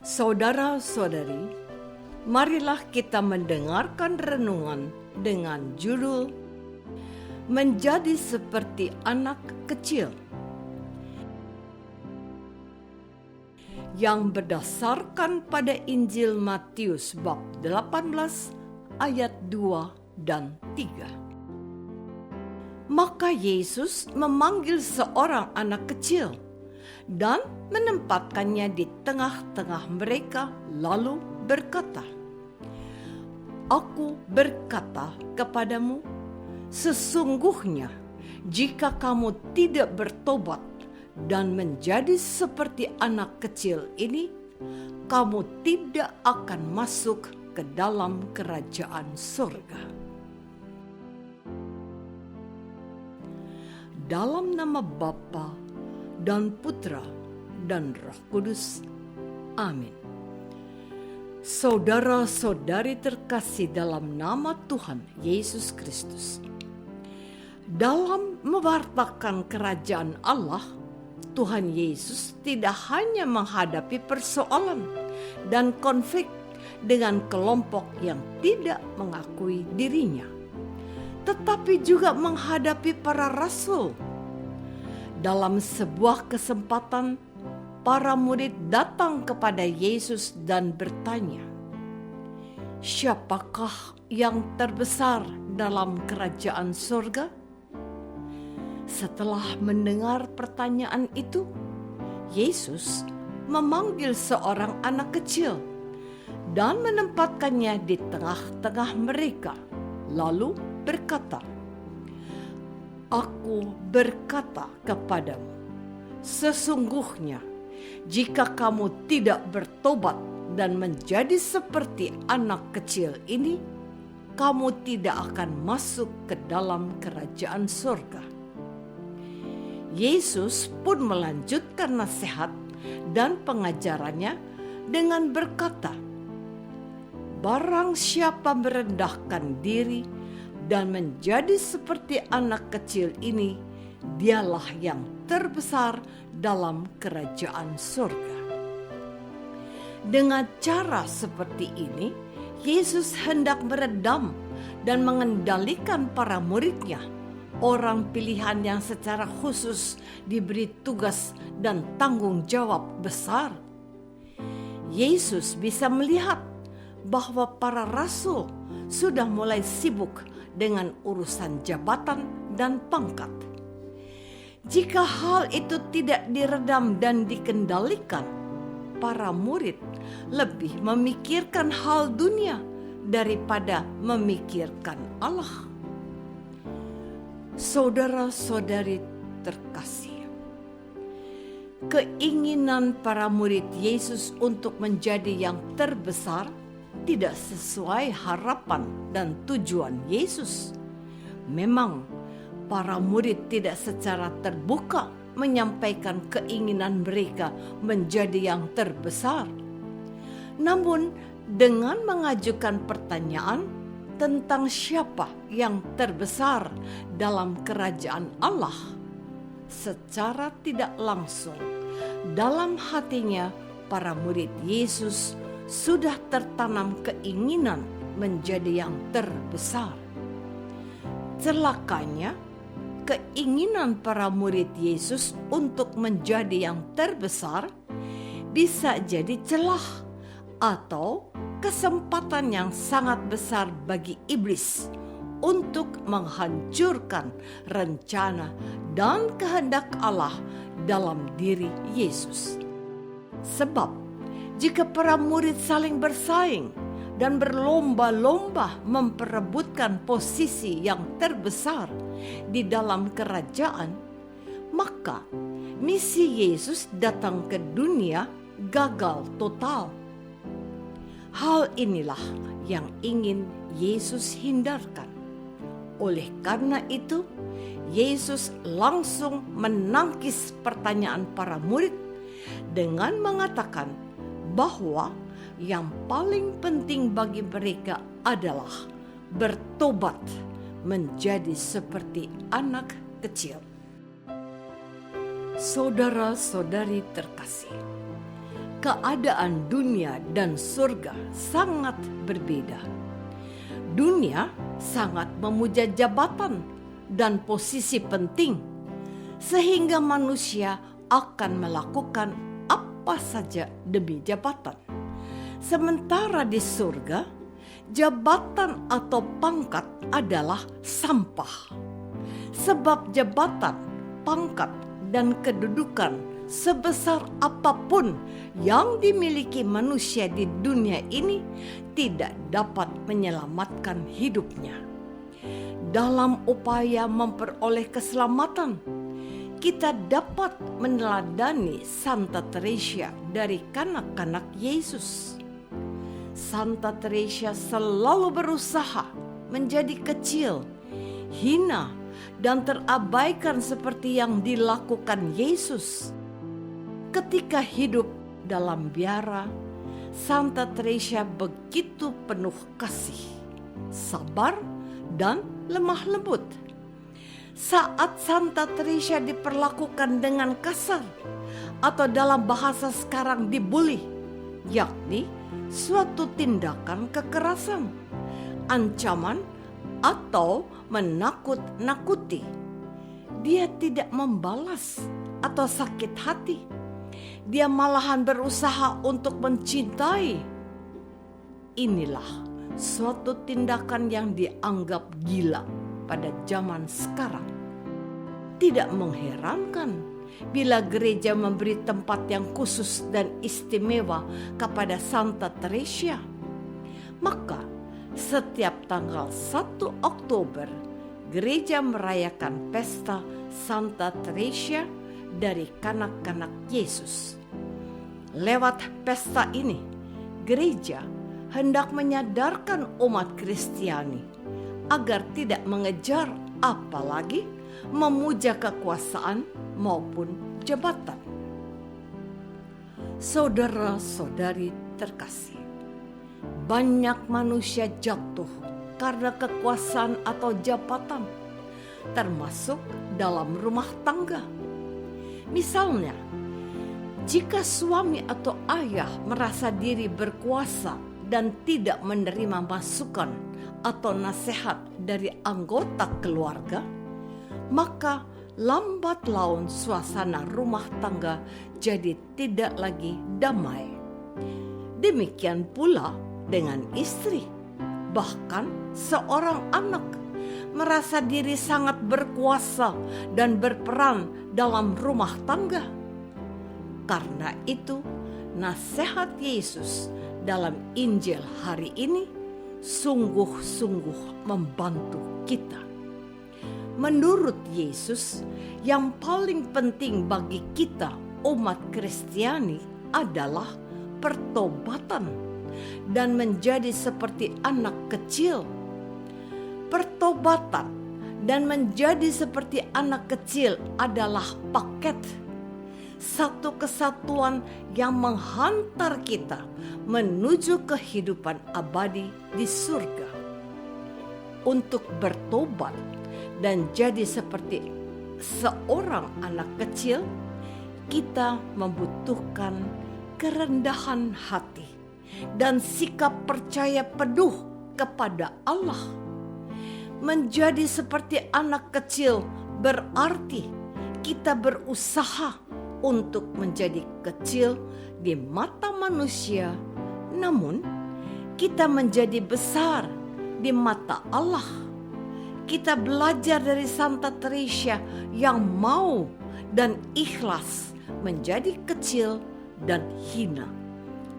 Saudara-saudari, marilah kita mendengarkan renungan dengan judul Menjadi Seperti Anak Kecil, yang berdasarkan pada Injil Matius bab 18 ayat 2 dan 3. Maka Yesus memanggil seorang anak kecil dan menempatkannya di tengah-tengah mereka, lalu berkata, "Aku berkata kepadamu, sesungguhnya jika kamu tidak bertobat dan menjadi seperti anak kecil ini, kamu tidak akan masuk ke dalam kerajaan surga." Dalam nama Bapa dan Putra dan Roh Kudus. Amin. Saudara-saudari terkasih dalam nama Tuhan Yesus Kristus. Dalam mewartakan kerajaan Allah, Tuhan Yesus tidak hanya menghadapi persoalan dan konflik dengan kelompok yang tidak mengakui dirinya, tetapi juga menghadapi para rasul. Dalam sebuah kesempatan, para murid datang kepada Yesus dan bertanya, "Siapakah yang terbesar dalam kerajaan surga?" Setelah mendengar pertanyaan itu, Yesus memanggil seorang anak kecil dan menempatkannya di tengah-tengah mereka, lalu berkata, "Aku berkata kepadamu, sesungguhnya jika kamu tidak bertobat dan menjadi seperti anak kecil ini, kamu tidak akan masuk ke dalam kerajaan surga." Yesus pun melanjutkan nasihat dan pengajarannya dengan berkata, "Barang siapa merendahkan diri dan menjadi seperti anak kecil ini, dialah yang terbesar dalam kerajaan surga." Dengan cara seperti ini, Yesus hendak meredam dan mengendalikan para muridnya, orang pilihan yang secara khusus diberi tugas dan tanggung jawab besar. Yesus bisa melihat bahwa para rasul sudah mulai sibuk dengan urusan jabatan dan pangkat. Jika hal itu tidak diredam dan dikendalikan, para murid lebih memikirkan hal dunia daripada memikirkan Allah. Saudara-saudari terkasih, keinginan para murid Yesus untuk menjadi yang terbesar tidak sesuai harapan dan tujuan Yesus. Memang para murid tidak secara terbuka menyampaikan keinginan mereka menjadi yang terbesar. Namun dengan mengajukan pertanyaan tentang siapa yang terbesar dalam kerajaan Allah, secara tidak langsung dalam hatinya para murid Yesus sudah tertanam keinginan menjadi yang terbesar. Celakanya, keinginan para murid Yesus untuk menjadi yang terbesar bisa jadi celah atau kesempatan yang sangat besar bagi iblis untuk menghancurkan rencana dan kehendak Allah dalam diri Yesus. Sebab jika para murid saling bersaing dan berlomba-lomba memperebutkan posisi yang terbesar di dalam kerajaan, maka misi Yesus datang ke dunia gagal total. Hal inilah yang ingin Yesus hindarkan. Oleh karena itu, Yesus langsung menangkis pertanyaan para murid dengan mengatakan bahwa yang paling penting bagi mereka adalah bertobat menjadi seperti anak kecil. Saudara-saudari terkasih, keadaan dunia dan surga sangat berbeda. Dunia sangat memuja jabatan dan posisi penting, sehingga manusia akan melakukan apa saja demi jabatan. Sementara di surga, jabatan atau pangkat adalah sampah. Sebab jabatan, pangkat, dan kedudukan sebesar apapun yang dimiliki manusia di dunia ini tidak dapat menyelamatkan hidupnya. Dalam upaya memperoleh keselamatan, kita dapat meneladani Santa Teresa dari kanak-kanak Yesus. Santa Teresa selalu berusaha menjadi kecil, hina, dan terabaikan seperti yang dilakukan Yesus. Ketika hidup dalam biara, Santa Teresa begitu penuh kasih, sabar, dan lemah lembut. Saat Santa Teresa diperlakukan dengan kasar atau dalam bahasa sekarang dibully, yakni suatu tindakan kekerasan, ancaman, atau menakut-nakuti, dia tidak membalas atau sakit hati. Dia malahan berusaha untuk mencintai. Inilah suatu tindakan yang dianggap gila pada zaman sekarang. Tidak mengherankan bila gereja memberi tempat yang khusus dan istimewa kepada Santa Teresa. Maka setiap tanggal 1 Oktober, gereja merayakan pesta Santa Teresa dari kanak-kanak Yesus. Lewat pesta ini, gereja hendak menyadarkan umat Kristiani agar tidak mengejar apalagi memuja kekuasaan maupun jabatan. Saudara-saudari terkasih, banyak manusia jatuh karena kekuasaan atau jabatan, termasuk dalam rumah tangga. Misalnya, jika suami atau ayah merasa diri berkuasa dan tidak menerima masukan atau nasihat dari anggota keluarga, maka lambat laun suasana rumah tangga jadi tidak lagi damai. Demikian pula dengan istri, bahkan seorang anak merasa diri sangat berkuasa dan berperan dalam rumah tangga. Karena itu, nasihat Yesus dalam Injil hari ini sungguh-sungguh membantu kita. Menurut Yesus, yang paling penting bagi kita umat Kristiani adalah pertobatan dan menjadi seperti anak kecil. Pertobatan dan menjadi seperti anak kecil adalah paket, satu kesatuan yang menghantar kita menuju kehidupan abadi di surga. Untuk bertobat dan jadi seperti seorang anak kecil, kita membutuhkan kerendahan hati dan sikap percaya penuh kepada Allah. Menjadi seperti anak kecil berarti kita berusaha untuk menjadi kecil di mata manusia, namun kita menjadi besar di mata Allah. Kita belajar dari Santa Teresa yang mau dan ikhlas menjadi kecil dan hina,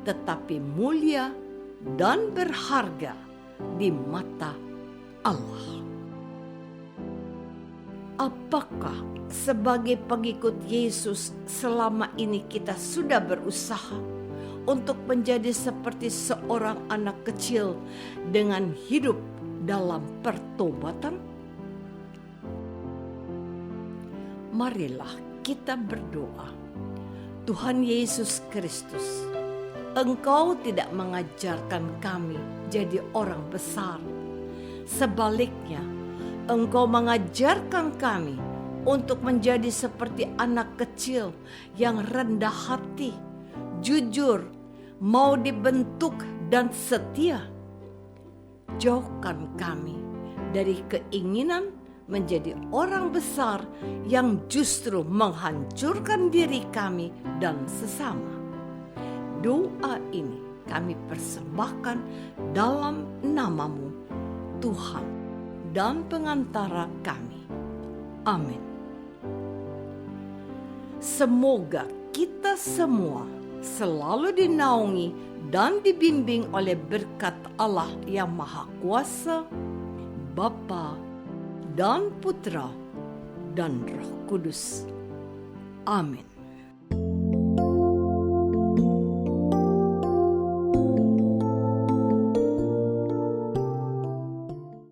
tetapi mulia dan berharga di mata Allah. Apakah sebagai pengikut Yesus selama ini kita sudah berusaha untuk menjadi seperti seorang anak kecil dengan hidup dalam pertobatan? Marilah kita berdoa. Tuhan Yesus Kristus, Engkau tidak mengajarkan kami jadi orang besar. Sebaliknya, Engkau mengajarkan kami untuk menjadi seperti anak kecil yang rendah hati jujur, mau dibentuk dan setia. Jauhkan kami dari keinginan menjadi orang besar yang justru menghancurkan diri kami dan sesama. Doa ini kami persembahkan dalam nama-Mu, Tuhan dan pengantara kami. Amin. Semoga kita semua selalu dinaungi dan dibimbing oleh berkat Allah yang Maha Kuasa, Bapa dan Putra dan Roh Kudus. Amin.